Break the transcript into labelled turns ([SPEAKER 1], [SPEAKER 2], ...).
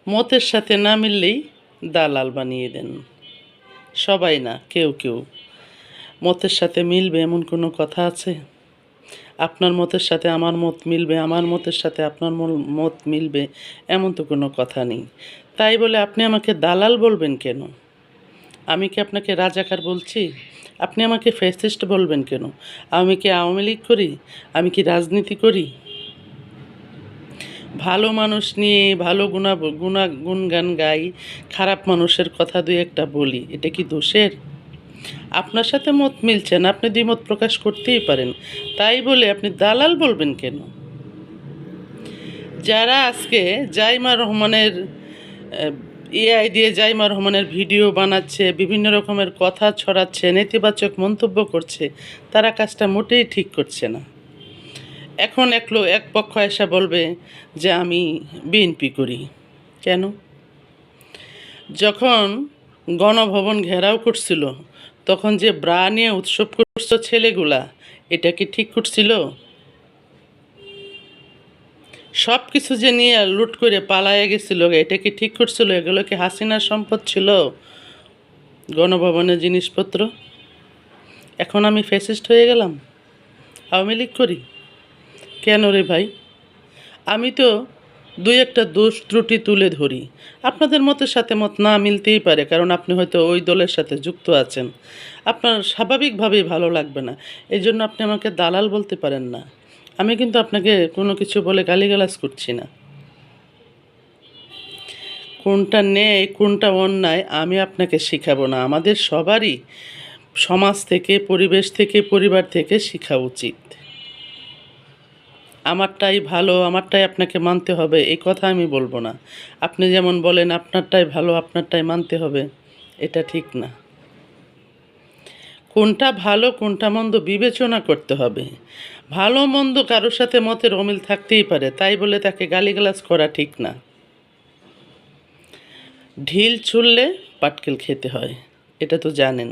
[SPEAKER 1] মতের সাথে না মিললেই দালাল বানিয়ে দেন। সবাই না, কেউ কেউ। মতের সাথে মিলবে এমন কোনো কথা আছে? আপনার মতের সাথে আমার মত মিলবে, আমার মতের সাথে আপনার মত মিলবে, এমন তো কোনো কথা নেই। তাই বলে আপনি আমাকে দালাল বলবেন কেন? আমি কি আপনাকে রাজাকার বলছি? আপনি আমাকে ফ্যাসিস্ট বলবেন কেন? আমি কি আওয়ামী লীগ করি? আমি কি রাজনীতি করি? ভালো মানুষ নিয়ে ভালো গুণগান গাই, খারাপ মানুষের কথা দুই একটা বলি, এটা কি দোষের? আপনার সাথে মত মিলছে না, আপনি দ্বিমত প্রকাশ করতেই পারেন, তাই বলে আপনি দালাল বলবেন কেন? যারা আজকে জাইমা রহমানের এআই দিয়ে জাইমা রহমানের ভিডিও বানাচ্ছে, বিভিন্ন রকমের কথা ছড়াচ্ছে, নেতিবাচক মন্তব্য করছে, তারা কাজটা মোটেই ঠিক করছে না। এখন এক পক্ষ এসে বলবে যে আমি বিএনপি করি। কেন? যখন গণভবন ঘেরাও করছিল, তখন যে ব্রা নিয়ে উৎসব করছিল ছেলেগুলা, এটা কি ঠিক করছিল? সব কিছু যে নিয়ে লুট করে পালাইয়া গেছিল, এটা কি ঠিক করছিল? এগুলো কি হাসিনার সম্পদ ছিল? গণভবনের জিনিসপত্র। এখন আমি ফ্যাসিস্ট হয়ে গেলাম, আওয়ামী লীগ করি? কেন রে ভাই? আমি তো দুই একটা দোষ ত্রুটি তুলে ধরি। আপনাদের মতের সাথে মত না মিলতেই পারে, কারণ আপনি হয়তো ওই দলের সাথে যুক্ত আছেন। আপনার স্বাভাবিকভাবেই ভালো লাগবে না, এই জন্য আপনি আমাকে দালাল বলতে পারেন না। আমি কিন্তু আপনাকে কোনো কিছু বলে গালিগালাজ করছি না। কোনটা ন্যায় কোনটা অন্যায় আমি আপনাকে শেখাবো না। আমাদের সবারই সমাজ থেকে, পরিবেশ থেকে, পরিবার থেকে শেখা উচিত। আমারটাই ভালো, আমারটাই আপনাকে মানতে হবে, এই কথা আমি বলবো না। আপনি যেমন বলেন আপনারটাই ভালো, আপনারটাই মানতে হবে, এটা ঠিক না। কোনটা ভালো কোনটা মন্দ বিবেচনা করতে হবে। ভালো মন্দ কারোর সাথে মতের অমিল থাকতেই পারে, তাই বলে তাকে গালিগালাজ করা ঠিক না। ঢিল ছুঁড়লে পাটকেল খেতে হয়, এটা তো জানেন।